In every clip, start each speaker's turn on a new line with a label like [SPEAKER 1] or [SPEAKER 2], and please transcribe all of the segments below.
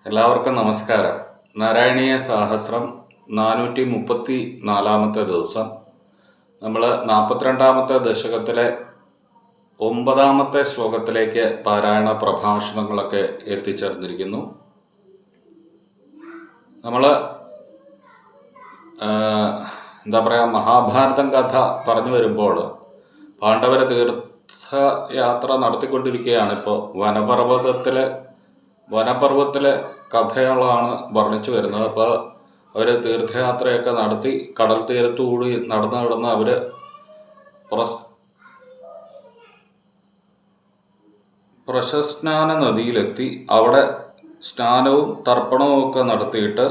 [SPEAKER 1] എല്ലാവർക്കും നമസ്കാരം. നാരായണീയ സാഹസ്രം 434 ദിവസം. നമ്മൾ 42 ദശകത്തിലെ 9 ശ്ലോകത്തിലേക്ക് പാരായണ പ്രഭാഷണങ്ങളൊക്കെ എത്തിച്ചേർന്നിരിക്കുന്നു. നമ്മൾ എന്താ പറയുക, മഹാഭാരതം കഥ പറഞ്ഞു വരുമ്പോൾ പാണ്ഡവര തീർത്ഥയാത്ര നടത്തിക്കൊണ്ടിരിക്കുകയാണ്. ഇപ്പോൾ വനപർവ്വത്തിലെ കഥകളാണ് വർണ്ണിച്ചു വരുന്നത്. അപ്പോൾ അവർ തീർത്ഥയാത്രയൊക്കെ നടത്തി കടൽ തീരത്തുകൂടി നടന്ന് അവർ പ്രശസ്നാന നദിയിലെത്തി. അവിടെ സ്നാനവും തർപ്പണവും ഒക്കെ നടത്തിയിട്ട്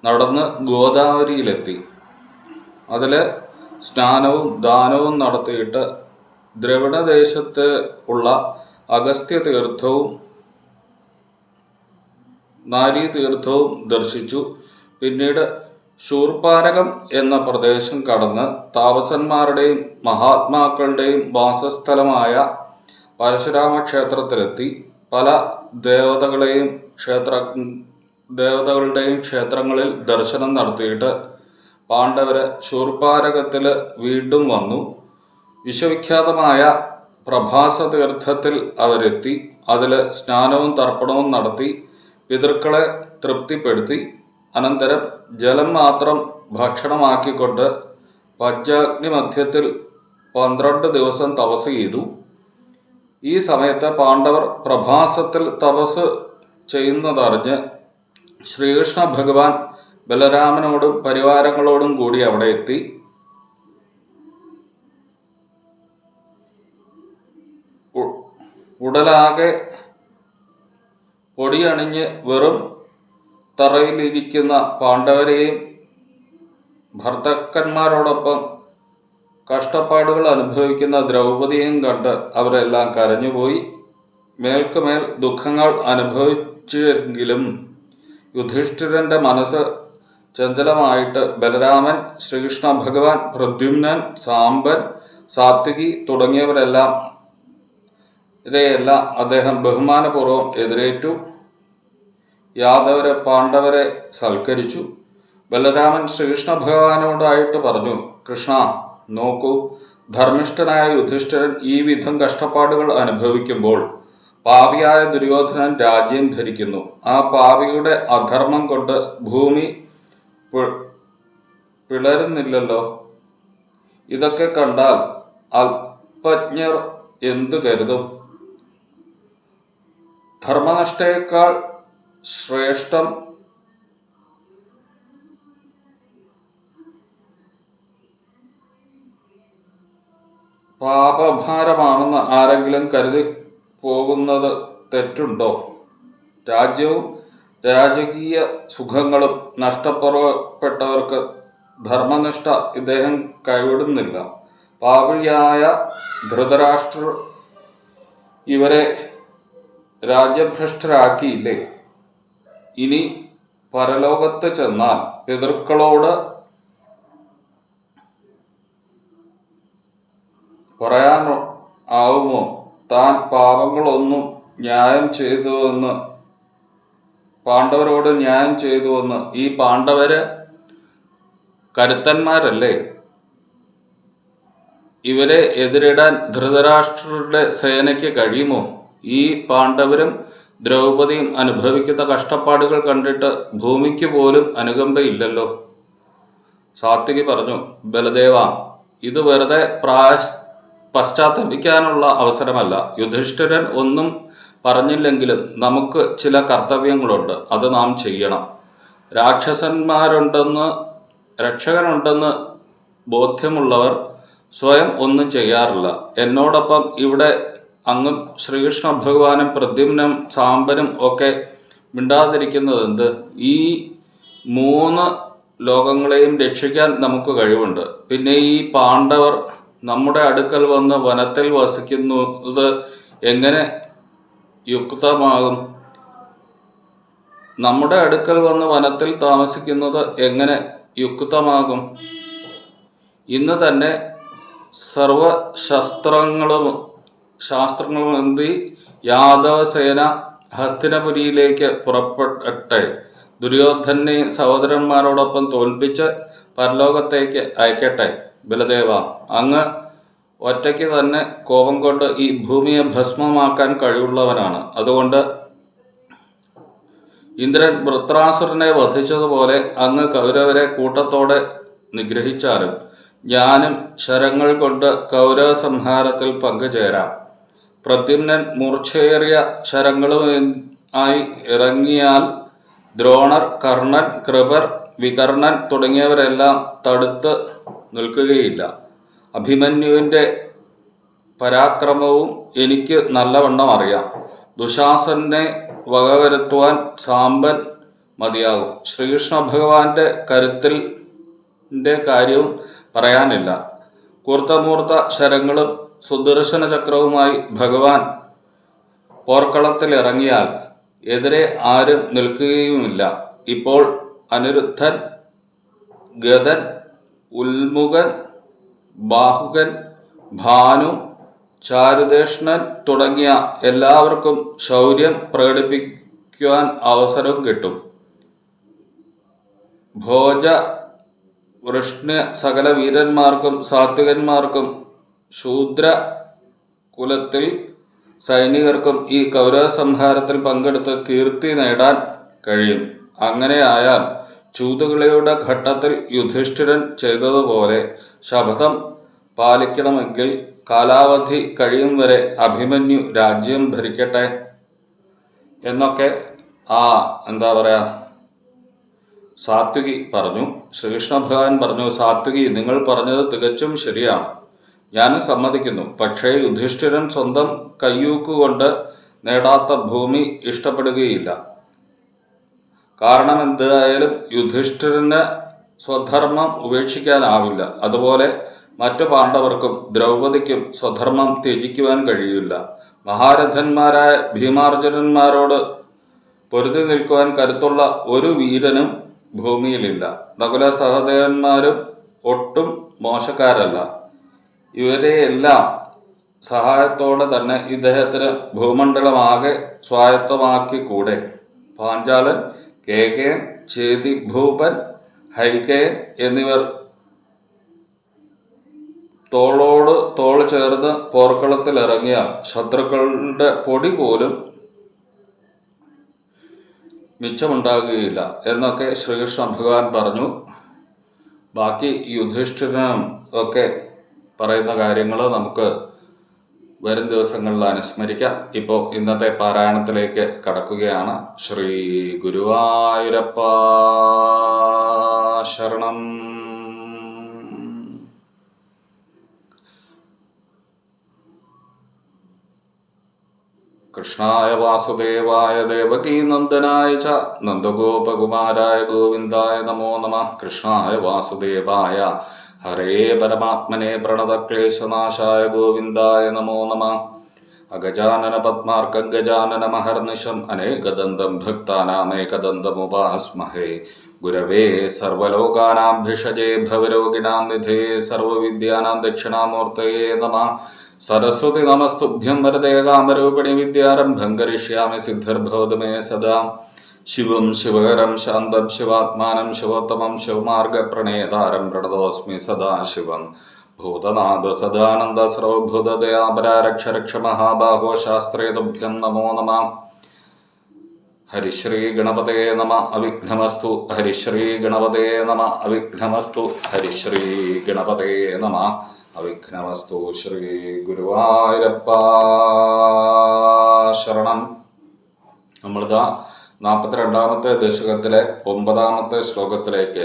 [SPEAKER 1] നടന്ന് ഗോദാവരിയിലെത്തി. അതിൽ സ്നാനവും ദാനവും നടത്തിയിട്ട് ദ്രവിഡദേശത്ത് ഉള്ള അഗസ്ത്യ തീർത്ഥവും നാരീതീർത്ഥവും ദർശിച്ചു. പിന്നീട് ശൂർപാരകം എന്ന പ്രദേശം കടന്ന് താപസന്മാരുടെയും മഹാത്മാക്കളുടെയും വാസസ്ഥലമായ പരശുരാമ ക്ഷേത്രത്തിലെത്തി. പല ദേവതകളുടെയും ക്ഷേത്രങ്ങളിൽ ദർശനം നടത്തിയിട്ട് പാണ്ഡവര് ശൂർപാരകത്തിൽ വീണ്ടും വന്നു. വിശ്വവിഖ്യാതമായ പ്രഭാസ തീർത്ഥത്തിൽ അവരെത്തി. അതിൽ സ്നാനവും തർപ്പണവും നടത്തി പിതൃക്കളെ തൃപ്തിപ്പെടുത്തി. അനന്തരം ജലം മാത്രം ഭക്ഷണമാക്കിക്കൊണ്ട് പഞ്ചാഗ്നി മധ്യത്തിൽ 12 ദിവസം തപസ് ചെയ്തു. ഈ സമയത്ത് പാണ്ഡവർ പ്രഭാസത്തിൽ തപസ് ചെയ്യുന്നതറിഞ്ഞ് ശ്രീകൃഷ്ണ ഭഗവാൻ ബലരാമനോടും പരിവാരങ്ങളോടും കൂടി അവിടെ എത്തി. ഉടലാകെ പൊടിയണിഞ്ഞ് വെറും തറയിലിരിക്കുന്ന പാണ്ഡവരെയും ഭർത്താക്കന്മാരോടൊപ്പം കഷ്ടപ്പാടുകൾ അനുഭവിക്കുന്ന ദ്രൗപദിയെയും കണ്ട് അവരെല്ലാം കരഞ്ഞുപോയി. മേൽക്കുമേൽ ദുഃഖങ്ങൾ അനുഭവിച്ചെങ്കിലും യുധിഷ്ഠിരന്റെ മനസ്സ് ചഞ്ചലമായിട്ട് ബലരാമൻ, ശ്രീകൃഷ്ണ ഭഗവാൻ, പ്രദ്യുമ്നൻ, സാംബൻ, സാത്വികി തുടങ്ങിയവരെല്ലാം അദ്ദേഹം ബഹുമാനപൂർവ്വം എതിരേറ്റു. യാദവരെ പാണ്ഡവരെ സൽക്കരിച്ചു. ബലരാമൻ ശ്രീകൃഷ്ണ ഭഗവാനോടായിട്ട് പറഞ്ഞു, കൃഷ്ണ നോക്കൂ, ധർമ്മിഷ്ഠനായ യുധിഷ്ഠിരൻ ഈ വിധം കഷ്ടപ്പാടുകൾ അനുഭവിക്കുമ്പോൾ പാപിയായ ദുര്യോധനൻ രാജ്യം ഭരിക്കുന്നു. ആ പാപിയുടെ അധർമ്മം കൊണ്ട് ഭൂമി പിളരുന്നില്ലല്ലോ. ഇതൊക്കെ കണ്ടാൽ അല്പജ്ഞർ എന്തു കരുതും? ധർമ്മനിഷ്ഠയേക്കാൾ ശ്രേഷ്ഠം പാപഭാരമാണെന്ന് ആരെങ്കിലും കരുതി പോകുന്നത് തെറ്റുണ്ടോ? രാജ്യവും രാജകീയ സുഖങ്ങളും നഷ്ടപ്പെട്ടവർക്ക് ധർമ്മനിഷ്ഠ ഇദ്ദേഹം കൈവിടുന്നില്ല. പാപിയായ ധൃതരാഷ്ട്രർ ഇവരെ രാജ്യഭ്രഷ്ടരാക്കിയില്ലേ? ഇനി പരലോകത്ത് ചെന്നാൽ പിതൃക്കളോട് പറയാൻ ആവുമോ താൻ പാപങ്ങളൊന്നും പാണ്ഡവരോട് ന്യായം ചെയ്തുവെന്ന്? ഈ പാണ്ഡവര് കരുത്തന്മാരല്ലേ? ഇവരെ എതിരിടാൻ ധൃതരാഷ്ട്രരുടെ സേനയ്ക്ക് കഴിയുമോ? ഈ പാണ്ഡവരും ദ്രൗപദിയും അനുഭവിക്കുന്ന കഷ്ടപ്പാടുകൾ കണ്ടിട്ട് ഭൂമിക്ക് പോലും അനുകമ്പയില്ലല്ലോ. സാത്വികി പറഞ്ഞു, ബലദേവ, ഇത് വെറുതെ പശ്ചാത്തപിക്കാനുള്ള അവസരമല്ല. യുധിഷ്ഠിരൻ ഒന്നും പറഞ്ഞില്ലെങ്കിലും നമുക്ക് ചില കർത്തവ്യങ്ങളുണ്ട്, അത് നാം ചെയ്യണം. രക്ഷകനുണ്ടെന്ന് ബോധ്യമുള്ളവർ സ്വയം ഒന്നും ചെയ്യാറില്ല. എന്നോടൊപ്പം ഇവിടെ അങ്ങും ശ്രീകൃഷ്ണ ഭഗവാനും പ്രദ്യുമ്നും സാംബനും ഒക്കെ മിണ്ടാതിരിക്കുന്നതെന്ത്? ഈ 3 ലോകങ്ങളെയും രക്ഷിക്കാൻ നമുക്ക് കഴിവുണ്ട്. പിന്നെ ഈ പാണ്ഡവർ നമ്മുടെ അടുക്കൽ വന്ന് വനത്തിൽ വസിക്കുന്നത് എങ്ങനെ യുക്തമാകും? നമ്മുടെ അടുക്കൽ വന്ന് വനത്തിൽ താമസിക്കുന്നത് എങ്ങനെ യുക്തമാകും? ഇന്ന് തന്നെ സർവശാസ്ത്രങ്ങളും എന്തി യാദവസേന ഹസ്തിനപുരിയിലേക്ക് പുറപ്പെടട്ടെ. ദുര്യോധനെ സഹോദരന്മാരോടൊപ്പം തോൽപ്പിച്ച് പരലോകത്തേക്ക് അയക്കട്ടെ. ബലദേവ, അങ്ങ് ഒറ്റയ്ക്ക് തന്നെ കോപം കൊണ്ട് ഈ ഭൂമിയെ ഭസ്മമാക്കാൻ കഴിവുള്ളവനാണ്. അതുകൊണ്ട് ഇന്ദ്രൻ വൃത്രാസുരനെ വധിച്ചതുപോലെ അങ്ങ് കൗരവരെ കൂട്ടത്തോടെ നിഗ്രഹിച്ചാലും ഞാനും ശരങ്ങൾ കൊണ്ട് കൗരവ സംഹാരത്തിൽ പങ്കുചേരാം. പ്രദ്യുമ്നൻ മൂർച്ചയേറിയ ശരങ്ങളുമായി ഇറങ്ങിയാൽ ദ്രോണർ, കർണൻ, കൃപർ, വികർണൻ തുടങ്ങിയവരെല്ലാം തടുത്ത് നിൽക്കുകയില്ല. അഭിമന്യുവിൻ്റെ പരാക്രമവും എനിക്ക് നല്ലവണ്ണം അറിയാം. ദുശാസനെ വകവരുത്തുവാൻ സാമ്പൻ മതിയാകും. ശ്രീകൃഷ്ണ ഭഗവാന്റെ കരുത്തിൻ്റെ കാര്യവും പറയാനില്ല. കൂർത്തമൂർത്ത ശരങ്ങളും സുദർശന ചക്രവുമായി ഭഗവാൻ പോർക്കളത്തിൽ ഇറങ്ങിയാൽ എതിരെ ആരും നിൽക്കുകയുമില്ല. ഇപ്പോൾ അനിരുദ്ധൻ, ഗദൻ, ഉൽമുഖൻ, ബാഹുകൻ, ഭാനു, ചാരുദേഷ്ണൻ തുടങ്ങിയ എല്ലാവർക്കും ശൗര്യം പ്രകടിപ്പിക്കുവാൻ അവസരവും കിട്ടും. ഭോജ, വൃഷ്ണ്യ സകല വീരന്മാർക്കും സാത്വികന്മാർക്കും ശൂദ്ര കുലത്തിൽ സൈനികർക്കും ഈ കൗരവ സംഹാരത്തിൽ പങ്കെടുത്ത് കീർത്തി നേടാൻ കഴിയും. അങ്ങനെയായാൽ ചൂതുകളിയുടെ ഘട്ടത്തിൽ യുധിഷ്ഠിരൻ ചെയ്തതുപോലെ ശപഥം പാലിക്കണമെങ്കിൽ കാലാവധി കഴിയും വരെ അഭിമന്യു രാജ്യം ഭരിക്കട്ടെ എന്നൊക്കെ എന്താ പറയുക, സാത്വികി പറഞ്ഞു. ശ്രീകൃഷ്ണ ഭഗവാൻ പറഞ്ഞു, സാത്വികി, നിങ്ങൾ പറഞ്ഞത് തികച്ചും ശരിയാണ്, ഞാനും സമ്മതിക്കുന്നു. പക്ഷേ യുധിഷ്ഠിരൻ സ്വന്തം കയ്യൂക്കുകൊണ്ട് നേടാത്ത ഭൂമി ഇഷ്ടപ്പെടുകയില്ല. കാരണം എന്തായാലും യുധിഷ്ഠിരന് സ്വധർമ്മം ഉപേക്ഷിക്കാനാവില്ല. അതുപോലെ മറ്റു പാണ്ഡവർക്കും ദ്രൗപദിക്കും സ്വധർമ്മം ത്യജിക്കുവാൻ കഴിയില്ല. മഹാരഥന്മാരായ ഭീമാർജുനന്മാരോട് പൊരുതി നിൽക്കുവാൻ കരുത്തുള്ള ഒരു വീരനും ഭൂമിയിലില്ല. നകുല സഹദേവന്മാരും ഒട്ടും മോശക്കാരല്ല. ഇവരെയെല്ലാം സഹായത്തോടെ തന്നെ ഇദ്ദേഹത്തിന് ഭൂമണ്ഡലമാകെ സ്വായത്തമാക്കിക്കൂടെ? പാഞ്ചാലൻ, കേകയൻ, ചേതിഭൂപൻ, ഹൈകയൻ എന്നിവർ തോളോട് തോൾ ചേർന്ന് പോർക്കളത്തിലിറങ്ങിയാൽ ശത്രുക്കളുടെ പൊടി പോലും മിച്ചമുണ്ടാകുകയില്ല എന്നൊക്കെ ശ്രീകൃഷ്ണ ഭഗവാൻ പറഞ്ഞു. ബാക്കി യുധിഷ്ഠിരനും ഒക്കെ പറയുന്ന കാര്യങ്ങൾ നമുക്ക് വരും ദിവസങ്ങളിൽ അനുസ്മരിക്കാം. ഇപ്പോൾ ഇന്നത്തെ പാരായണത്തിലേക്ക് കടക്കുകയാണ്. ശ്രീ ഗുരുവായൂരപ്പ ശരണം. കൃഷ്ണായ വാസുദേവായ ദേവകീനന്ദനായ ച നന്ദഗോപകുമാരായ ഗോവിന്ദായ നമോ നമഃ. കൃഷ്ണായ വാസുദേവായ ഹരേ പരമാത്മനെ പ്രണതക്ലേശനാശായ ഗോവിന്ദായ നമോ നമഃ. അഗജാനന പദ്മാർക്കം ഗജാനന മഹർനിശം അനേകദന്തം ഭക്താനാമേകദന്തമുപാസ്മഹേ. ഗുരവേ സർവലോകാനാം ഭിഷജേ ഭവരോഗിണാം നിധേ സർവവിദ്യാനാം ദക്ഷിണാമൂർത്തയേ നമഃ. സരസ്വതി നമസ്തുഭ്യം വരദേ കാമരൂപിണി വിദ്യാരംഭം കരിഷ്യാമി സിദ്ധിർഭവതു മേ സദാ. ശിവം ശിവകരം ശാന്തം ശിവാത്മാനം ശിവോത്തമം ശിവമാർഗപ്രണേതാരം പ്രണതോസ്മി സദാശിവം. ഭൂതനാഥ സദാനന്ദ സർവഭൂതദയാപരാരക്ഷ രക്ഷ മഹാബാഹോ ശാസ്ത്രേ തുഭ്യം നമോ നമഃ. ഹരിശ്രീ ഗണപതേ നമ അവിഘ്നമസ്തു. ഹരിശ്രീ ഗണപതേ നമ അവിഘ്നമസ്തു. ഹരിശ്രീ ഗണപതേ നമ അവിഘ്നമസ്തു. ശ്രീ ഗുരുവായൂരപ്പ ശരണം. നമ്മളിതാ 42ാമത്തെ ദശകത്തിലെ 9ാമത്തെ ശ്ലോകത്തിലേക്ക്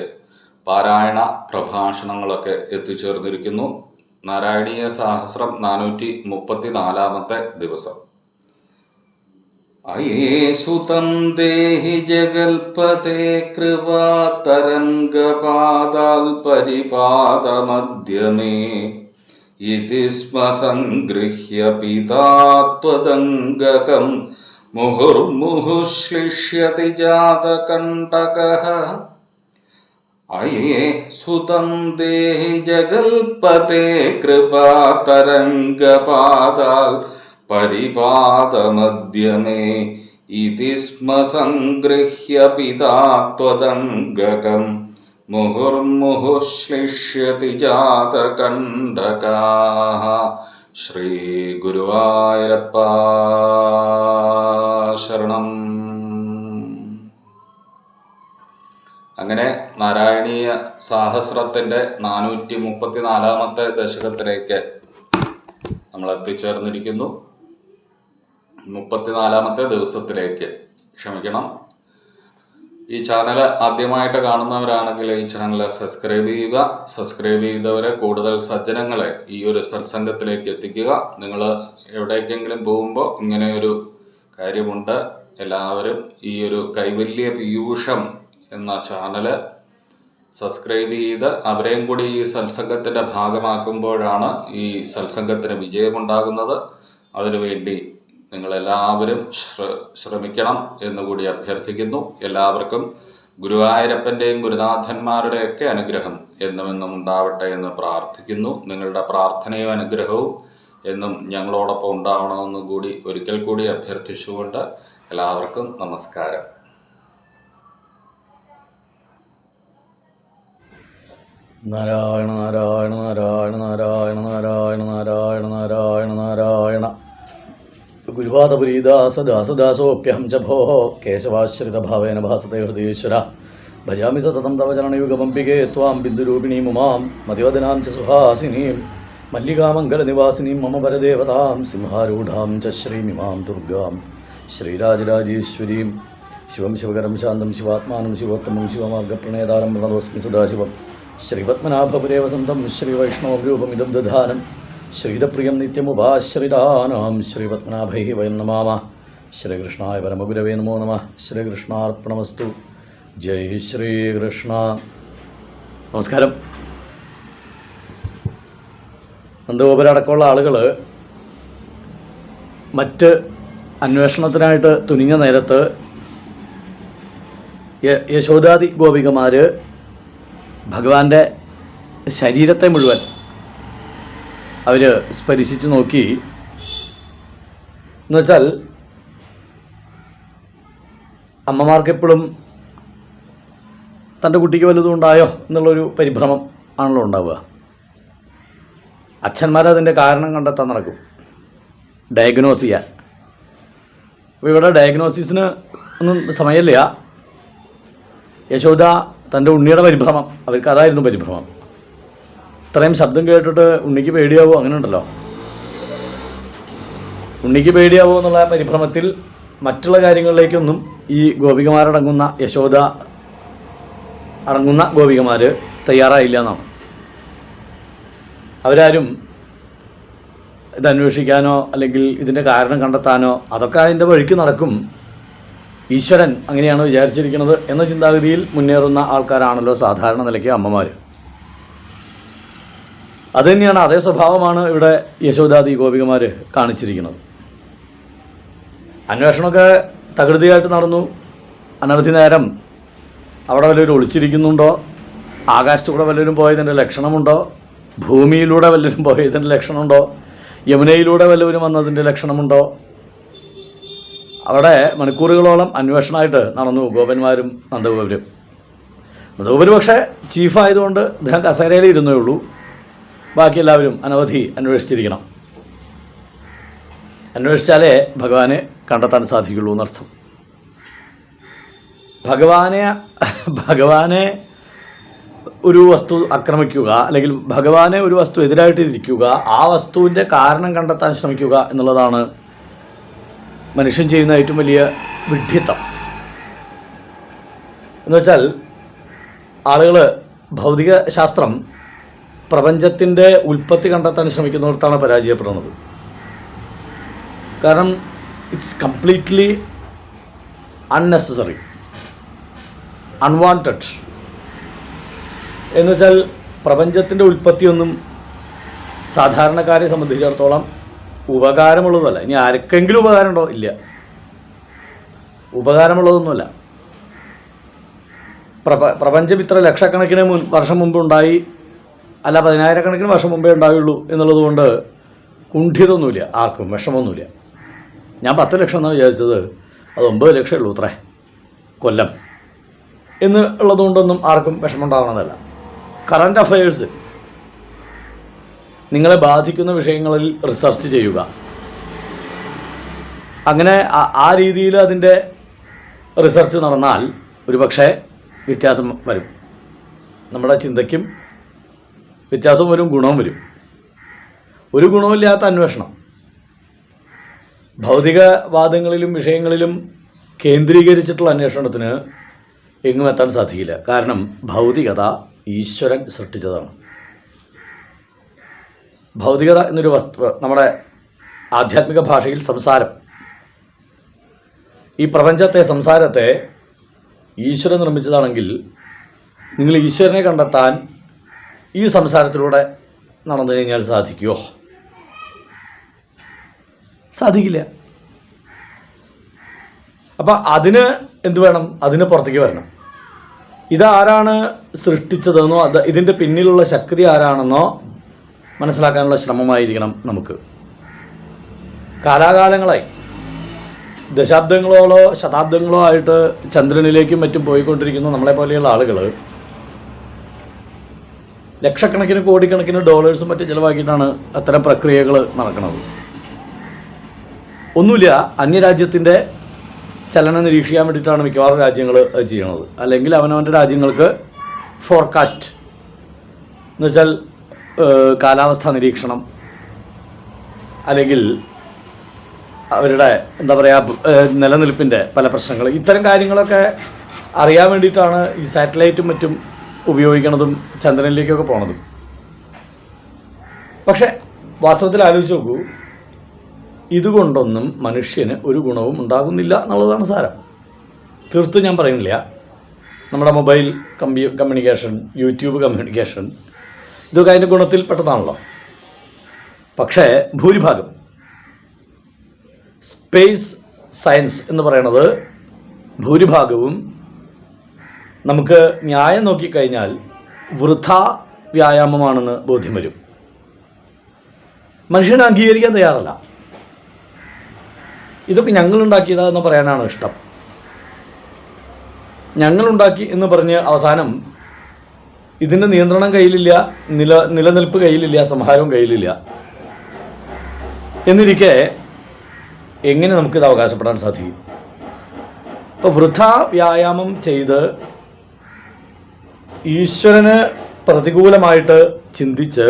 [SPEAKER 1] പാരായണ പ്രഭാഷണങ്ങളൊക്കെ എത്തിച്ചേർന്നിരിക്കുന്നു. നാരായണീയ സഹസ്രം 434ാമത്തെ ദിവസം. അയേസുതം ദേഹി ജഗൽപതേ കൃപാതരംഗപാദാൽ പരിപാദമധ്യമേ ഇതി സ്മ സംഗൃഹ്യ പിതാത്വദംഗകം മുഹുർമുഹുശ്ലിഷ്യതി ജാതകണ്ഠകഃ. അയേ സുതം ദേഹി ജഗൽപതേ കൃപാതരംഗപാദാൽ പരിപാദമധ്യമേ ഇതി സ്മ സംഗൃഹ്യ പിതാ ത്വദംഗകം മുഹുർമുഹുശ്ലിഷ്യതി ജാതകണ്ഡകാഃ. ശ്രീ ഗുരുവായൂരപ്പ ശരണം. അങ്ങനെ നാരായണീയ സാഹസ്രത്തിൻ്റെ 434 ദശകത്തിലേക്ക് നമ്മൾ എത്തിച്ചേർന്നിരിക്കുന്നു. 34 ദിവസത്തിലേക്ക്, ക്ഷമിക്കണം. ഈ ചാനൽ ആദ്യമായിട്ട് കാണുന്നവരാണെങ്കിൽ ഈ ചാനൽ സബ്സ്ക്രൈബ് ചെയ്യുക. സബ്സ്ക്രൈബ് ചെയ്തവരെ കൂടുതൽ സജ്ജനങ്ങളെ ഈ ഒരു സത്സംഗത്തിലേക്ക് എത്തിക്കുക. നിങ്ങൾ എവിടേക്കെങ്കിലും പോകുമ്പോൾ ഇങ്ങനെ ഒരു കാര്യമുണ്ട്. എല്ലാവരും ഈ ഒരു കൈവല്യ പീയൂഷം എന്ന ചാനൽ സബ്സ്ക്രൈബ് ചെയ്ത് അവരെയും കൂടി ഈ സത്സംഗത്തിൻ്റെ ഭാഗമാക്കുമ്പോഴാണ് ഈ സത്സംഗത്തിന് വിജയമുണ്ടാകുന്നത്. അതിനുവേണ്ടി നിങ്ങളെല്ലാവരും ശ്രമിക്കണം എന്നുകൂടി അഭ്യർത്ഥിക്കുന്നു. എല്ലാവർക്കും ഗുരുവായൂരപ്പൻ്റെയും ഗുരുനാഥന്മാരുടെയൊക്കെ അനുഗ്രഹം എന്നുമെന്നും ഉണ്ടാവട്ടെ എന്ന് പ്രാർത്ഥിക്കുന്നു. നിങ്ങളുടെ പ്രാർത്ഥനയും അനുഗ്രഹവും എന്നും ഞങ്ങളോടൊപ്പം ഉണ്ടാവണമെന്നും കൂടി ഒരിക്കൽ കൂടി അഭ്യർത്ഥിച്ചുകൊണ്ട് എല്ലാവർക്കും നമസ്കാരം.
[SPEAKER 2] നാരായണ നാരായണ നാരായണ നാരായണ നാരായണ നാരായണ നാരായണ നാരായണ. ഗുരുവാദപുരീദാസദാസദാസോപ്യഹം ച ഭോഃ കേശവാശ്രിതഭാവേന ഭാസത്തെ ഹൃദയേശ്വര. ഭജാമി സതതം തവ ചരണയുഗമംബികേ ത്വാം ബിന്ദുരൂപിണീമുമാം മതിവദനാം ച സുഹാസിനീം മല്ലികാമംഗലനിവാസിനീം മമ പരദേവതാം സിംഹാരൂഢാം ച ശ്രീമിമാം ദുർഗാം ശ്രീരാജരാജേശ്വരീം. ശിവം ശിവകരം ശാന്തം ശിവാത്മാനം ശിവോത്തമം ശിവമാർഗപ്രണേതാരം പ്രണതോസ്മി സദാശിവം. ശ്രീപത്മനാഭപുരേവസന്തം ശ്രീവൈഷ്ണവം രൂപമിദം ദധാനം ശ്രീതപ്രിയം നിത്യമുപാശ്രിതാനാം ശ്രീപത്മനാഭൈ വയം നമാമഃ. ശ്രീകൃഷ്ണായ പരമഗുരവേ നമോ നമഃ. ശ്രീകൃഷ്ണാർപ്പണമസ്തു. ജയ് ശ്രീകൃഷ്ണ. നമസ്കാരം. നന്ദഗോപുരടക്കമുള്ള ആളുകൾ മറ്റ് അന്വേഷണത്തിനായിട്ട് തുനിഞ്ഞ നേരത്ത് യശോദാദി ഗോപികമാർ ഭഗവാന്റെ ശരീരത്തെ മുഴുവൻ അവർ സ്പരിശിച്ച് നോക്കി. എന്നുവെച്ചാൽ അമ്മമാർക്കെപ്പോഴും തൻ്റെ കുട്ടിക്ക് വല്ലതും ഉണ്ടായോ എന്നുള്ളൊരു പരിഭ്രമം ആണല്ലോ ഉണ്ടാവുക. അച്ഛന്മാരതിൻ്റെ കാരണം കണ്ടെത്താൻ നടക്കും, ഡയഗ്നോസ് ചെയ്യാൻ. അപ്പോൾ ഇവിടെ ഡയഗ്നോസിസിന് ഒന്നും സമയമില്ല. യശോദ തൻ്റെ ഉണ്ണിയുടെ പരിഭ്രമം, അവർക്ക് അതായിരുന്നു പരിഭ്രമം. ഇത്രയും ശബ്ദം കേട്ടിട്ട് ഉണ്ണിക്ക് പേടിയാവോ, അങ്ങനെ ഉണ്ടല്ലോ. ഉണ്ണിക്ക് പേടിയാവോ എന്നുള്ള പരിഭ്രമത്തിൽ മറ്റുള്ള കാര്യങ്ങളിലേക്കൊന്നും ഈ ഗോപികമാരടങ്ങുന്ന യശോദ അടങ്ങുന്ന ഗോപികമാർ തയ്യാറായില്ല എന്നാണ്. അവരാരും ഇതന്വേഷിക്കാനോ അല്ലെങ്കിൽ ഇതിൻ്റെ കാരണം കണ്ടെത്താനോ, അതൊക്കെ അതിൻ്റെ വഴിക്ക് നടക്കും, ഈശ്വരൻ അങ്ങനെയാണ് വിചാരിച്ചിരിക്കുന്നത് എന്ന ചിന്താഗതിയിൽ മുന്നേറുന്ന ആൾക്കാരാണല്ലോ സാധാരണ നിലയ്ക്ക് അമ്മമാർ. അതുതന്നെയാണ്, അതേ സ്വഭാവമാണ് ഇവിടെ യശോദാദി ഗോപികമാർ കാണിച്ചിരിക്കുന്നത്. അന്വേഷണമൊക്കെ തകൃതിയായിട്ട് നടന്നു. അനവധി നേരം അവിടെ വല്ലവരും ഒളിച്ചിരിക്കുന്നുണ്ടോ, ആകാശത്തൂടെ വല്ലവരും പോയതിൻ്റെ ലക്ഷണമുണ്ടോ, ഭൂമിയിലൂടെ വല്ലവരും പോയതിൻ്റെ ലക്ഷണമുണ്ടോ, യമുനയിലൂടെ വല്ലവരും വന്നതിൻ്റെ ലക്ഷണമുണ്ടോ. അവിടെ മണിക്കൂറുകളോളം അന്വേഷണമായിട്ട് നടന്നു ഗോപന്മാരും നന്ദഗോപരും. നന്ദഗോപര് പക്ഷേ ചീഫായതുകൊണ്ട് അദ്ദേഹം കസേരയിൽ ഇരുന്നേ ഉള്ളൂ. ബാക്കി എല്ലാവരും അനവധി അന്വേഷിച്ചിരിക്കണം. അന്വേഷിച്ചാലേ ഭഗവാനെ കണ്ടെത്താൻ സാധിക്കുള്ളൂ എന്നർത്ഥം. ഭഗവാനെ ഒരു വസ്തു ആക്രമിക്കുക, അല്ലെങ്കിൽ ഭഗവാനെ ഒരു വസ്തു എതിരായിട്ട് ഇരിക്കുക, ആ വസ്തുവിൻ്റെ കാരണം കണ്ടെത്താൻ ശ്രമിക്കുക എന്നുള്ളതാണ് മനുഷ്യൻ ചെയ്യുന്ന ഏറ്റവും വലിയ വിഡ്ഢിത്തം. എന്നുവെച്ചാൽ ആളുകൾ ഭൗതിക ശാസ്ത്രം പ്രപഞ്ചത്തിൻ്റെ ഉൽപ്പത്തി കണ്ടെത്താൻ ശ്രമിക്കുന്നിടത്താണ് പരാജയപ്പെടുന്നത്. കാരണം ഇറ്റ്സ് കംപ്ലീറ്റ്ലി അൺനെസസറി, അൺവാണ്ടഡ്. എന്നുവെച്ചാൽ പ്രപഞ്ചത്തിൻ്റെ ഉൽപ്പത്തിയൊന്നും സാധാരണക്കാരെ സംബന്ധിച്ചിടത്തോളം ഉപകാരമുള്ളതല്ല. ഇനി ആർക്കെങ്കിലും ഉപകാരമുണ്ടോ? ഇല്ല, ഉപകാരമുള്ളതൊന്നുമല്ല. പ്രപഞ്ചം ഇത്ര ലക്ഷക്കണക്കിന് വർഷം മുമ്പ് ഉണ്ടായി, അല്ല 10,000 വർഷം മുമ്പേ ഉണ്ടാവുള്ളൂ എന്നുള്ളത് കൊണ്ട് കുണ്ഠിതൊന്നുമില്ല, ആർക്കും വിഷമമൊന്നുമില്ല. ഞാൻ 10 ലക്ഷം എന്നാണ് വിചാരിച്ചത്, അത് 9 ലക്ഷം ഉള്ളൂ അത്രേ കൊല്ലം എന്നുള്ളതുകൊണ്ടൊന്നും ആർക്കും വിഷമമുണ്ടാകണമെന്നല്ല. കറണ്ട് അഫയേഴ്സ് നിങ്ങളെ ബാധിക്കുന്ന വിഷയങ്ങളിൽ റിസർച്ച് ചെയ്യുക. അങ്ങനെ ആ രീതിയിൽ അതിൻ്റെ റിസർച്ച് നടന്നാൽ ഒരു പക്ഷേ വ്യത്യാസം വരും. നമ്മുടെ ചിന്തയ്ക്കും വ്യത്യാസവും വരും, ഗുണവും വരും. ഒരു ഗുണമില്ലാത്ത അന്വേഷണം ഭൗതികവാദങ്ങളിലും വിഷയങ്ങളിലും കേന്ദ്രീകരിച്ചിട്ടുള്ള അന്വേഷണത്തിന് എങ്ങും എത്താൻ സാധിക്കില്ല. കാരണം ഭൗതികത ഈശ്വരൻ സൃഷ്ടിച്ചതാണ്. ഭൗതികത എന്നൊരു വസ്തു, നമ്മുടെ ആധ്യാത്മിക ഭാഷയിൽ സംസാരം, ഈ പ്രപഞ്ചത്തെ, സംസാരത്തെ ഈശ്വരൻ നിർമ്മിച്ചതാണെങ്കിൽ നിങ്ങൾ ഈശ്വരനെ കണ്ടെത്താൻ ഈ സംസാരത്തിലൂടെ നടന്നു കഴിഞ്ഞാൽ സാധിക്കുമോ? സാധിക്കില്ല. അപ്പം അതിന് എന്തു വേണം? അതിന് പുറത്തേക്ക് വരണം. ഇതാരാണ് സൃഷ്ടിച്ചതെന്നോ ഇതിൻ്റെ പിന്നിലുള്ള ശക്തി ആരാണെന്നോ മനസ്സിലാക്കാനുള്ള ശ്രമമായിരിക്കണം നമുക്ക്. കാലാകാലങ്ങളായി, ദശാബ്ദങ്ങളോളോ ശതാബ്ദങ്ങളോ ആയിട്ട് ചന്ദ്രനിലേക്കും മറ്റും പോയിക്കൊണ്ടിരിക്കുന്ന നമ്മളെപ്പോലെയുള്ള ആളുകൾ ലക്ഷക്കണക്കിന് കോടിക്കണക്കിന് ഡോളേഴ്സും മറ്റും ചിലവാക്കിയിട്ടാണ് അത്തരം പ്രക്രിയകൾ നടക്കുന്നത്. ഒന്നുമില്ല, അന്യരാജ്യത്തിൻ്റെ ചലനം നിരീക്ഷിക്കാൻ വേണ്ടിയിട്ടാണ് മിക്കവാറും രാജ്യങ്ങൾ അത് ചെയ്യണത്. അല്ലെങ്കിൽ അവനവൻ്റെ രാജ്യങ്ങൾക്ക് ഫോർകാസ്റ്റ് എന്ന് വെച്ചാൽ കാലാവസ്ഥാ നിരീക്ഷണം, അല്ലെങ്കിൽ അവരുടെ എന്താ പറയുക നിലനിൽപ്പിൻ്റെ പല പ്രശ്നങ്ങൾ, ഇത്തരം കാര്യങ്ങളൊക്കെ അറിയാൻ വേണ്ടിയിട്ടാണ് ഈ സാറ്റലൈറ്റും മറ്റും ഉപയോഗിക്കണതും ചന്ദ്രനിലേക്കൊക്കെ പോണതും. പക്ഷേ വാസ്തവത്തിൽ ആലോചിച്ച് നോക്കൂ, ഇതുകൊണ്ടൊന്നും മനുഷ്യന് ഒരു ഗുണവും ഉണ്ടാകുന്നില്ല എന്നുള്ളതാണ് സാരം. തീർത്തും ഞാൻ പറയുന്നില്ല. നമ്മുടെ മൊബൈൽ കമ്മ്യൂണിക്കേഷൻ, യൂട്യൂബ് കമ്മ്യൂണിക്കേഷൻ, ഇതൊക്കെ അതിൻ്റെ ഗുണത്തിൽ പെട്ടതാണല്ലോ. പക്ഷേ ഭൂരിഭാഗം സ്പേസ് സയൻസ് എന്ന് പറയുന്നത് ഭൂരിഭാഗവും നമുക്ക് ന്യായം നോക്കിക്കഴിഞ്ഞാൽ വൃഥാ വ്യായാമമാണെന്ന് ബോധ്യം വരും. മനുഷ്യനെ അംഗീകരിക്കാൻ തയ്യാറല്ല. ഇതൊക്കെ ഞങ്ങളുണ്ടാക്കിയതാണെന്ന് പറയാനാണ് ഇഷ്ടം. ഞങ്ങളുണ്ടാക്കി എന്ന് പറഞ്ഞ് അവസാനം ഇതിൻ്റെ നിയന്ത്രണം കയ്യിലില്ല, നിലനിൽപ്പ് കയ്യിലില്ല, സംഹാരവും കയ്യിലില്ല എന്നിരിക്കെ എങ്ങനെ നമുക്കിത് അവകാശപ്പെടാൻ സാധിക്കും? ഇപ്പോൾ വൃഥാ വ്യായാമം ചെയ്ത് ഈശ്വരന് പ്രതികൂലമായിട്ട് ചിന്തിച്ച്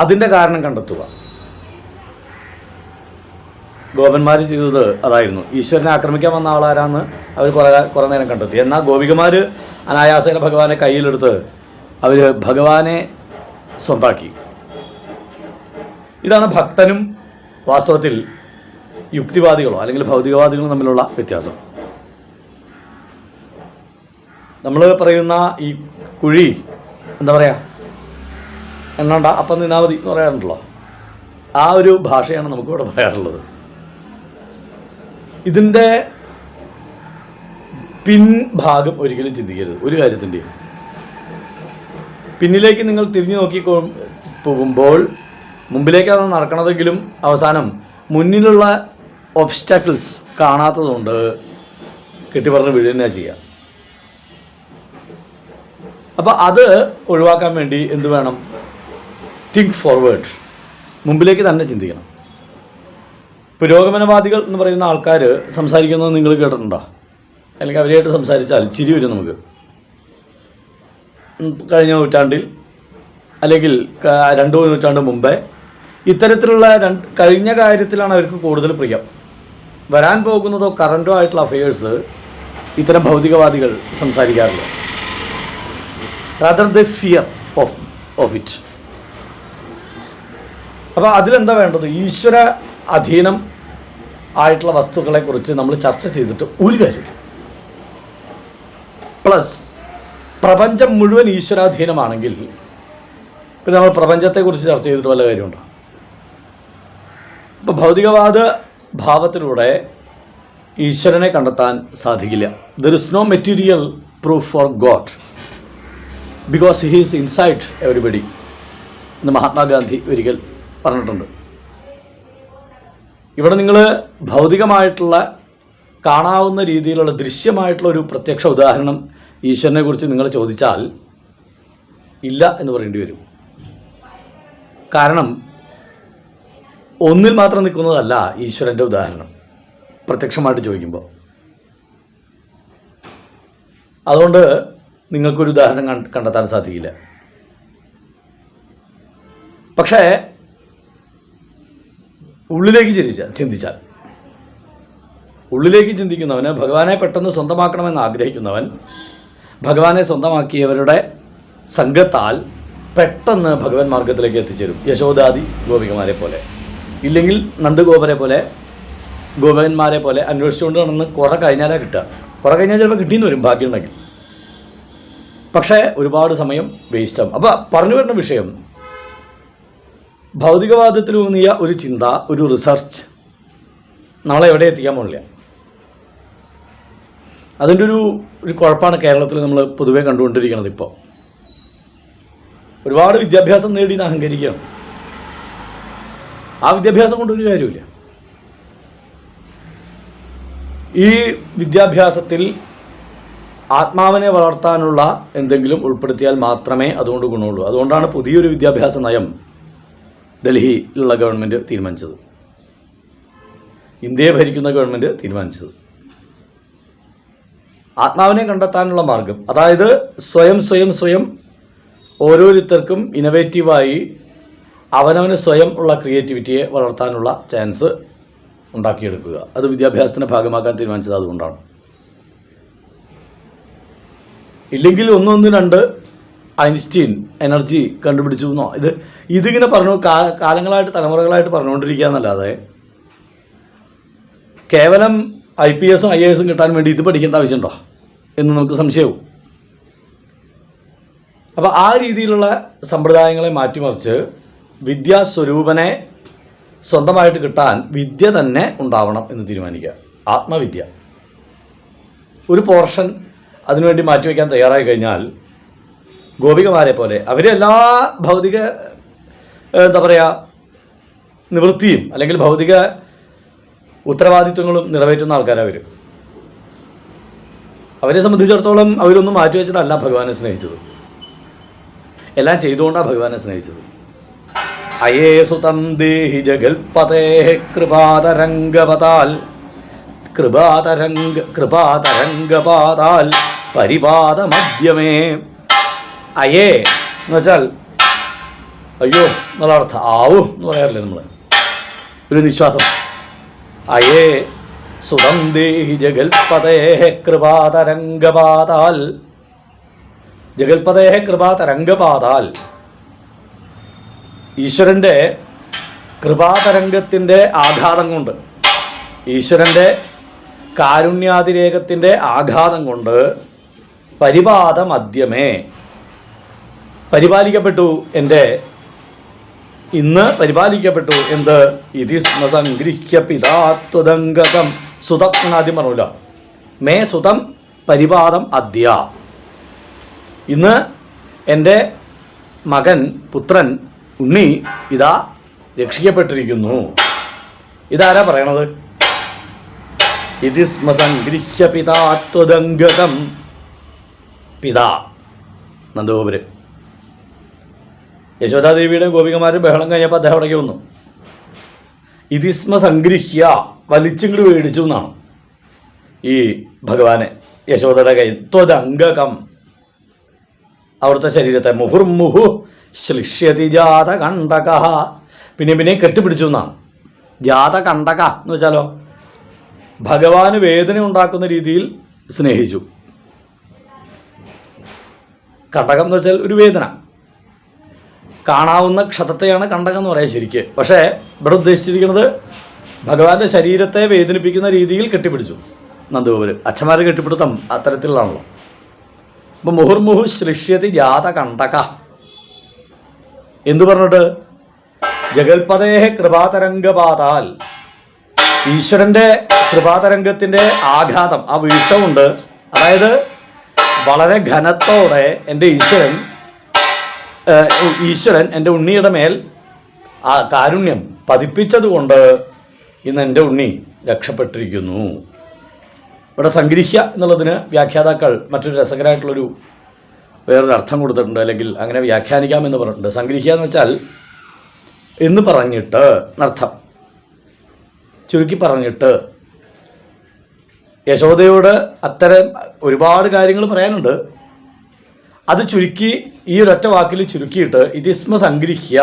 [SPEAKER 2] അതിൻ്റെ കാരണം കണ്ടെത്തുക. ഗോപന്മാർ ചെയ്തത് അതായിരുന്നു. ഈശ്വരനെ ആക്രമിക്കാൻ വന്ന ആളാരാന്ന് അവർ കുറേ നേരം കണ്ടെത്തി. എന്നാൽ ഗോപികമാർ അനായാസേന ഭഗവാനെ കയ്യിലെടുത്ത് അവർ ഭഗവാനെ സ്വന്താക്കി. ഇതാണ് ഭക്തനും വാസ്തവത്തിൽ യുക്തിവാദികളോ അല്ലെങ്കിൽ ഭൗതികവാദികളോ തമ്മിലുള്ള വ്യത്യാസം. നമ്മൾ പറയുന്ന ഈ കുഴി എന്താ പറയുക, എണ്ണണ്ട അപ്പം നിന്നാ മതി എന്ന് പറയാറുണ്ടല്ലോ, ആ ഒരു ഭാഷയാണ് നമുക്കിവിടെ പറയാറുള്ളത്. ഇതിൻ്റെ പിൻഭാഗം ഒരിക്കലും ചിന്തിക്കരുത്. ഒരു കാര്യത്തിൻ്റെയും പിന്നിലേക്ക് നിങ്ങൾ തിരിഞ്ഞു നോക്കി പോകുമ്പോൾ മുമ്പിലേക്കാണ് നടക്കണതെങ്കിലും അവസാനം മുന്നിലുള്ള ഒബ്സ്റ്റാക്കിൾസ് കാണാത്തതുകൊണ്ട് കെട്ടിപ്പറഞ്ഞ് വീഴുക ചെയ്യുക. അപ്പോൾ അത് ഒഴിവാക്കാൻ വേണ്ടി എന്ത് വേണം? തിങ്ക് ഫോർവേഡ്, മുമ്പിലേക്ക് തന്നെ ചിന്തിക്കണം. പുരോഗമനവാദികൾ എന്ന് പറയുന്ന ആൾക്കാർ സംസാരിക്കുന്നത് നിങ്ങൾ കേട്ടിട്ടുണ്ടോ? അല്ലെങ്കിൽ അവരായിട്ട് സംസാരിച്ചാൽ ചിരി വരും നമുക്ക്. കഴിഞ്ഞ നൂറ്റാണ്ടിൽ അല്ലെങ്കിൽ 2 നൂറ്റാണ്ട് മുമ്പേ ഇത്തരത്തിലുള്ള കഴിഞ്ഞ കാര്യത്തിലാണ് അവർക്ക് കൂടുതൽ പ്രിയം. വരാൻ പോകുന്നതോ കറൻറ്റോ ആയിട്ടുള്ള അഫയേഴ്സ് ഇത്തരം ഭൗതികവാദികൾ സംസാരിക്കാറില്ല. Rather the fear of it. അപ്പോൾ അതിലെന്താ വേണ്ടത്? ഈശ്വര അധീനം ആയിട്ടുള്ള വസ്തുക്കളെക്കുറിച്ച് നമ്മൾ ചർച്ച ചെയ്തിട്ട് ഒരു കാര്യമില്ല. പ്ലസ് പ്രപഞ്ചം മുഴുവൻ ഈശ്വരാധീനമാണെങ്കിൽ പിന്നെ നമ്മൾ പ്രപഞ്ചത്തെക്കുറിച്ച് ചർച്ച ചെയ്തിട്ട് വല്ല കാര്യമുണ്ടോ? ഇപ്പോൾ ഭൗതികവാദ ഭാവത്തിലൂടെ ഈശ്വരനെ കണ്ടെത്താൻ സാധിക്കില്ല. There is no material proof for God because he is inside everybody എന്ന് മഹാത്മാഗാന്ധി ഒരിക്കൽ പറഞ്ഞിട്ടുണ്ട്. ഇവിടെ നിങ്ങൾ ഭൗതികമായിട്ടുള്ള കാണാവുന്ന രീതിയിലുള്ള ദൃശ്യമായിട്ടുള്ള ഒരു പ്രത്യക്ഷ ഉദാഹരണം ഈശ്വരനെ കുറിച്ച് നിങ്ങൾ ചോദിച്ചാൽ ഇല്ല എന്ന് പറയേണ്ടി വരും. കാരണം ഒന്നിൽ മാത്രം നിൽക്കുന്നതല്ല ഈശ്വരൻ്റെ ഉദാഹരണം പ്രത്യക്ഷമായിട്ട് ചോദിക്കുമ്പോൾ. അതുകൊണ്ട് നിങ്ങൾക്കൊരു ഉദാഹരണം കണ്ടെത്താൻ സാധിക്കില്ല. പക്ഷേ ഉള്ളിലേക്ക് ചിന്തിച്ചാൽ, ഉള്ളിലേക്ക് ചിന്തിക്കുന്നവന്, ഭഗവാനെ പെട്ടെന്ന് സ്വന്തമാക്കണമെന്ന് ആഗ്രഹിക്കുന്നവൻ, ഭഗവാനെ സ്വന്തമാക്കിയവരുടെ സംഘത്താൽ പെട്ടെന്ന് ഭഗവാൻ മാർഗത്തിലേക്ക് എത്തിച്ചേരും. യശോദാദി ഗോപികമാരെ പോലെ, ഇല്ലെങ്കിൽ നന്ദഗോപരെ പോലെ, ഗോപകന്മാരെ പോലെ അന്വേഷിച്ചുകൊണ്ട് നടന്ന് കുറെ കഴിഞ്ഞാലേ കിട്ടുക. കുറെ കഴിഞ്ഞാൽ ചിലപ്പോൾ കിട്ടിയെന്ന് വരും ഭാഗ്യമുണ്ടെങ്കിൽ. പക്ഷേ ഒരുപാട് സമയം വേസ്റ്റാകും. അപ്പോൾ പറഞ്ഞു വരുന്ന വിഷയം, ഭൗതികവാദത്തിലൂന്നിയ ഒരു ചിന്ത, ഒരു റിസർച്ച് നമ്മളെ എവിടെ എത്തിക്കാൻ പോകില്ല. അതിൻ്റെ ഒരു കുഴപ്പമാണ് കേരളത്തിൽ നമ്മൾ പൊതുവെ കണ്ടുകൊണ്ടിരിക്കുന്നത്. ഇപ്പോൾ ഒരുപാട് വിദ്യാഭ്യാസം നേടി അഹങ്കരിക്കുകയാണ്. ആ വിദ്യാഭ്യാസം കൊണ്ടൊരു കാര്യമില്ല. ഈ വിദ്യാഭ്യാസത്തിൽ ആത്മാവിനെ വളർത്താനുള്ള എന്തെങ്കിലും ഉൾപ്പെടുത്തിയാൽ മാത്രമേ അതുകൊണ്ട് ഗുണമുള്ളൂ. അതുകൊണ്ടാണ് പുതിയൊരു വിദ്യാഭ്യാസ നയം ഡൽഹിയിലുള്ള ഗവൺമെൻറ് തീരുമാനിച്ചത്, ഇന്ത്യയെ ഭരിക്കുന്ന ഗവൺമെൻറ് തീരുമാനിച്ചത്. ആത്മാവിനെ കണ്ടെത്താനുള്ള മാർഗം, അതായത് സ്വയം ഓരോരുത്തർക്കും ഇന്നവേറ്റീവായി അവനവന് സ്വയം ഉള്ള ക്രിയേറ്റിവിറ്റിയെ വളർത്താനുള്ള ചാൻസ് ഉണ്ടാക്കിയെടുക്കുക. അത് വിദ്യാഭ്യാസത്തിൻ്റെ ഭാഗമാക്കാൻ തീരുമാനിച്ചത് അതുകൊണ്ടാണ്. ഇല്ലെങ്കിൽ 1, 2 ഐൻസ്റ്റീൻ എനർജി കണ്ടുപിടിച്ചു എന്നോ ഇതിങ്ങനെ പറഞ്ഞു കാലങ്ങളായിട്ട് തലമുറകളായിട്ട് പറഞ്ഞുകൊണ്ടിരിക്കുക എന്നല്ലാതെ കേവലം IPS-ഉം IAS-ഉം കിട്ടാൻ വേണ്ടി ഇത് പഠിക്കേണ്ട ആവശ്യമുണ്ടോ എന്ന് നമുക്ക് സംശയവും. അപ്പോൾ ആ രീതിയിലുള്ള സമ്പ്രദായങ്ങളെ മാറ്റിമറിച്ച് വിദ്യാസ്വരൂപനെ സ്വന്തമായിട്ട് കിട്ടാൻ വിദ്യ തന്നെ ഉണ്ടാവണം എന്ന് തീരുമാനിക്കുക. ആത്മവിദ്യ ഒരു പോർഷൻ അതിനുവേണ്ടി മാറ്റിവെക്കാൻ തയ്യാറായി കഴിഞ്ഞാൽ ഗോപികമാരെ പോലെ അവരെല്ലാ ഭൗതിക നിവൃത്തിയും അല്ലെങ്കിൽ ഭൗതിക ഉത്തരവാദിത്വങ്ങളും നിറവേറ്റുന്ന ആൾക്കാരാണ് അവർ. അവരെ സംബന്ധിച്ചിടത്തോളം അവരൊന്നും മാറ്റിവെച്ചിട്ടല്ല ഭഗവാനെ സ്നേഹിച്ചത്, എല്ലാം ചെയ്തുകൊണ്ടാണ് ഭഗവാനെ സ്നേഹിച്ചത്. അയേസുതം ദേഹി ജഗൽപതേ കൃപാതരംഗപതാൽ പരിപാദമദ്യമേ. അയേ എന്ന് വെച്ചാൽ അയ്യോ എന്നുള്ള അർത്ഥം. ആവൂ എന്ന് പറയാറില്ലേ നമ്മൾ, ഒരു നിശ്വാസം. അയേ സുതം ദേഹി ജഗൽപതേ കൃപാതരംഗപാതാൽ. ജഗൽപതേ കൃപാതരംഗപാതാൽ, ഈശ്വരൻ്റെ കൃപാതരംഗത്തിൻ്റെ ആഘാതം കൊണ്ട്, ഈശ്വരൻ്റെ കാരുണ്യാതിരേകത്തിൻ്റെ ആഘാതം കൊണ്ട് പരിപാദമദ്യമേ പരിപാലിക്കപ്പെട്ടു. ഇന്ന് പരിപാലിക്കപ്പെട്ടു. എന്ത്? ഇതി സംഗൃഹ്യ പിതാത്വദംഗകം സുതം എന്നാദ്യം പറഞ്ഞില്ല. മേ സുതം പരിപാദം അദ്യ. ഇന്ന് എൻ്റെ മകൻ, പുത്രൻ, ഉണ്ണി ഇതാ രക്ഷിക്കപ്പെട്ടിരിക്കുന്നു. ഇതാരാ പറയണത്? ഇതി സംഗൃഹ്യ പിതാത്വദംഗകം. പിതാ നന്ദഗോപുര്. യശോദാദേവിയുടെ ഗോപികമാരും ബഹളം കഴിഞ്ഞപ്പോൾ അദ്ദേഹം അവിടേക്ക് വന്നു. ഇതിസ്മ സംഗൃഹ്യ വലിച്ചിങ്ങോട് മേടിച്ചു എന്നാണ് ഈ ഭഗവാനെ യശോദയുടെ കയ്യിൽ. ത്വദംഗകം അവിടുത്തെ ശരീരത്തെ. മുഹുർമുഹു ശ്ലിഷ്യതി ജാതകണ്ടക. പിന്നെ കെട്ടിപ്പിടിച്ചു എന്നാണ്. ജാതകണ്ടക എന്ന് വെച്ചാലോ ഭഗവാന് വേദന ഉണ്ടാക്കുന്ന രീതിയിൽ സ്നേഹിച്ചു. കണ്ടകം എന്ന് വെച്ചാൽ ഒരു വേദന, കാണാവുന്ന ക്ഷതത്തെയാണ് കണ്ടകം എന്ന് പറയാം ശരിക്ക്. പക്ഷേ ഇവിടെ ഉദ്ദേശിച്ചിരിക്കുന്നത് ഭഗവാന്റെ ശരീരത്തെ വേദനിപ്പിക്കുന്ന രീതിയിൽ കെട്ടിപ്പിടിച്ചു നന്ദഗോപുര്. അച്ഛന്മാരെ കെട്ടിപ്പിടുത്തം അത്തരത്തിലുള്ളതാണല്ലോ. അപ്പം മുഹുർമുഹു ശ്ലിഷ്യതി ജാതകണ്ടക എന്തു പറഞ്ഞിട്ട്? ജഗൽപതേ കൃപാതരംഗപാതാൽ. ഈശ്വരൻ്റെ കൃപാതരംഗത്തിൻ്റെ ആഘാതം, ആ വീഴ്ച കൊണ്ട്, അതായത് വളരെ ഘനത്തോടെ എൻ്റെ ഈശ്വരൻ എൻ്റെ ഉണ്ണിയുടെ മേൽ ആ കാരുണ്യം പതിപ്പിച്ചതുകൊണ്ട് ഇന്ന് എൻ്റെ ഉണ്ണി രക്ഷപ്പെട്ടിരിക്കുന്നു. ഇവിടെ സംഗ്രഹ്യ എന്നുള്ളതിന് വ്യാഖ്യാതാക്കൾ മറ്റൊരു രസകരമായിട്ടുള്ളൊരു വേറൊരു അർത്ഥം കൊടുത്തിട്ടുണ്ട്, അല്ലെങ്കിൽ അങ്ങനെ വ്യാഖ്യാനിക്കാമെന്ന് പറഞ്ഞിട്ടുണ്ട്. സംഗ്രഹ്യ എന്ന് വെച്ചാൽ എന്ന് പറഞ്ഞിട്ട് എന്നർത്ഥം, ചുരുക്കി പറഞ്ഞിട്ട്. യശോദയോട് അത്തരം ഒരുപാട് കാര്യങ്ങൾ പറയാനുണ്ട്. അത് ചുരുക്കി ഈ ഒരൊറ്റ വാക്കിൽ ചുരുക്കിയിട്ട് ഇത് സ്മ സംഗ്രഹ്യ.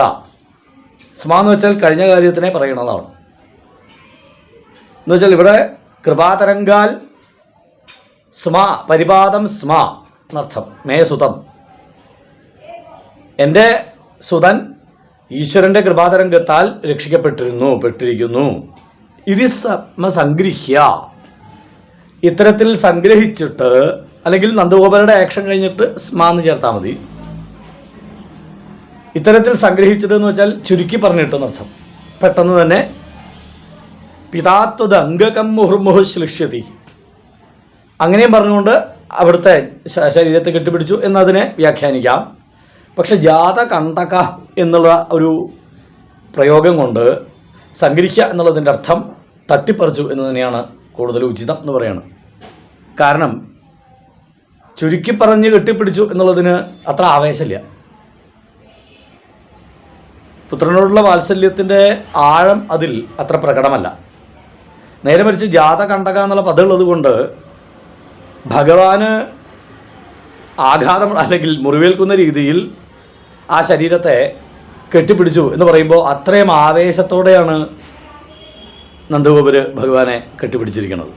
[SPEAKER 2] സ്മ എന്ന് വെച്ചാൽ കഴിഞ്ഞ കാര്യത്തിനെ പറയണതാണ്. എന്ന് വെച്ചാൽ ഇവിടെ കൃപാതരങ്കാൽ സ്മ പരിപാദം സ്മ എന്നർത്ഥം. മേ സുതം, എൻ്റെ സുതൻ ഈശ്വരൻ്റെ കൃപാതരംഗത്താൽ പെട്ടിരിക്കുന്നു. ഇത് സംഗ്രഹ്യ, ഇത്തരത്തിൽ സംഗ്രഹിച്ചിട്ട്, അല്ലെങ്കിൽ നന്ദഗോപരുടെ ആക്ഷൻ കഴിഞ്ഞിട്ട് സ്മ എന്ന് ചേർത്താൽ മതി. ഇത്തരത്തിൽ സംഗ്രഹിച്ചിട്ട് എന്ന് വെച്ചാൽ ചുരുക്കി പറഞ്ഞിട്ട് എന്നർത്ഥം. പെട്ടെന്ന് തന്നെ പിതാത്വത് അംഗകം മുഹുർമുഹു ശ്ലിഷ്യതി, അങ്ങനെയും പറഞ്ഞുകൊണ്ട് അവിടുത്തെ ശരീരത്തെ കെട്ടിപ്പിടിച്ചു എന്നതിനെ വ്യാഖ്യാനിക്കാം. പക്ഷെ ജാതകണ്ഠക എന്നുള്ള ഒരു പ്രയോഗം കൊണ്ട് സംഗ്രഹ്യ എന്നുള്ളതിൻ്റെ അർത്ഥം തട്ടിപ്പറിച്ചു എന്ന് തന്നെയാണ് കൂടുതൽ ഉചിതം എന്ന് പറയുന്നത്. കാരണം ചുരുക്കി പറഞ്ഞ് കെട്ടിപ്പിടിച്ചു എന്നുള്ളതിന് അത്ര ആവേശമില്ല. പുത്രനോടുള്ള വാത്സല്യത്തിൻ്റെ ആഴം അതിൽ അത്ര പ്രകടമല്ല. നേരെ മറിച്ച് ജാതകണ്ഠക എന്നുള്ള പദമുള്ളത് കൊണ്ട് ഭഗവാന് ആഘാതം അല്ലെങ്കിൽ മുറിവേൽക്കുന്ന രീതിയിൽ ആ ശരീരത്തെ കെട്ടിപ്പിടിച്ചു എന്ന് പറയുമ്പോൾ അത്രയും ആവേശത്തോടെയാണ് നന്ദഗോപര് ഭഗവാനെ കെട്ടിപ്പിടിച്ചിരിക്കുന്നത്.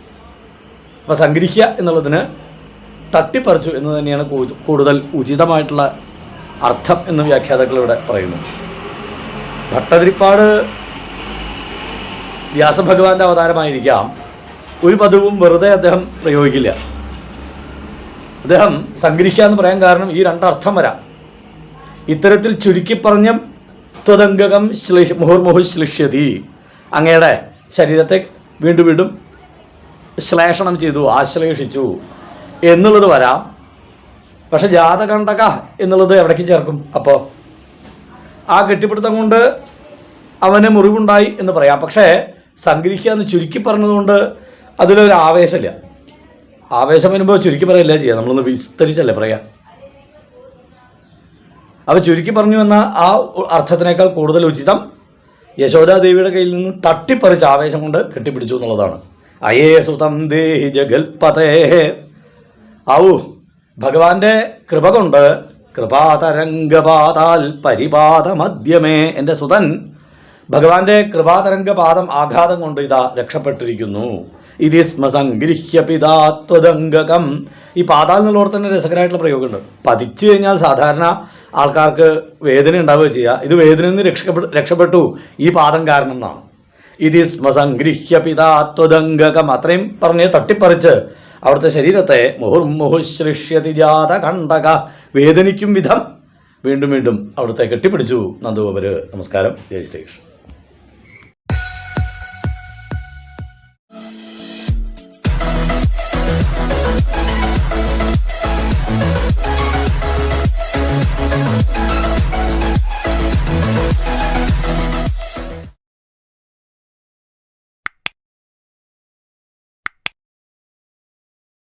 [SPEAKER 2] അപ്പോൾ സംഗ്രഹ്യ എന്നുള്ളതിന് തട്ടിപ്പറിച്ചു എന്ന് തന്നെയാണ് കൂടുതൽ ഉചിതമായിട്ടുള്ള അർത്ഥം എന്ന് വ്യാഖ്യാതാക്കൾ ഇവിടെ പറയുന്നു. ഭട്ടതിരിപ്പാട് വ്യാസഭഗവാന്റെ അവതാരമായിരിക്കാം. ഒരു പദവും വെറുതെ അദ്ദേഹം പ്രയോഗിക്കില്ല. അദ്ദേഹം സംഗ്രഹിക്കുക എന്ന് പറയാൻ കാരണം ഈ രണ്ടർത്ഥം വരാം. ഇത്തരത്തിൽ ചുരുക്കി പറഞ്ഞ ത്വദംഗകം മുഹുർമുഹു ശ്ലിഷ്യതി, അങ്ങയുടെ ശരീരത്തെ വീണ്ടും വീണ്ടും ശ്ലേഷണം ചെയ്തു, ആശ്ലേഷിച്ചു എന്നുള്ളത് വരാം. പക്ഷെ ജാതകണ്ഠക എന്നുള്ളത് എവിടേക്ക് ചേർക്കും? അപ്പോൾ ആ കെട്ടിപ്പിടുത്തം കൊണ്ട് അവന് മുറിവുണ്ടായി എന്ന് പറയാം. പക്ഷേ സംഗ്രഹിക്കുക എന്ന് ചുരുക്കി പറഞ്ഞതുകൊണ്ട് അതിലൊരു ആവേശമില്ല. ആവേശം വരുമ്പോൾ ചുരുക്കി പറയല്ല ചെയ്യുക, നമ്മളൊന്ന് വിസ്തരിച്ചല്ലേ പറയാം. അപ്പോൾ ചുരുക്കി പറഞ്ഞു എന്ന ആ അർത്ഥത്തിനേക്കാൾ കൂടുതൽ ഉചിതം യശോദാദേവിയുടെ കയ്യിൽ നിന്ന് തട്ടിപ്പറിച്ച ആവേശം കൊണ്ട് കെട്ടിപ്പിടിച്ചു എന്നുള്ളതാണ്. അയേ സുതം ദേഹി ജഗൽപതേ, ആവൂ ഭഗവാന്റെ കൃപ കൊണ്ട് കൃപാതരംഗപാതാൽ പരിപാദമദ്യമേ, എൻ്റെ സുതൻ ഭഗവാന്റെ കൃപാതരംഗപാദം ആഘാതം കൊണ്ട് ഇതാ രക്ഷപ്പെട്ടിരിക്കുന്നു. ഇത് സ്മ സംഗ്രഹ്യ പിതാത്വദംഗകം. ഈ പാതാൽ എന്നുള്ളവർ തന്നെ രസകരമായിട്ടുള്ള പ്രയോഗമുണ്ട്. പതിച്ചു കഴിഞ്ഞാൽ സാധാരണ ആൾക്കാർക്ക് വേദന ഉണ്ടാവുക ചെയ്യുക. ഇത് വേദനയിൽ നിന്ന് രക്ഷപ്പെട്ടു ഈ പാദം കാരണം എന്നാണ്. ഇത് സ്മ സംഗ്രഹ്യ പിതാത്വദംഗകം. അത്രയും പറഞ്ഞ് തട്ടിപ്പറിച്ച് അവിടുത്തെ ശരീരത്തെ മുഹുർമുഹുശ്ലിഷ്യതി ജാതകണ്ഠക, വേദനിക്കും വിധം വീണ്ടും വീണ്ടും അവിടുത്തെ കെട്ടിപ്പിടിച്ചു നന്ദഗോപര്. നമസ്കാരം. ജയ് ശ്രീകൃഷ്ണൻ.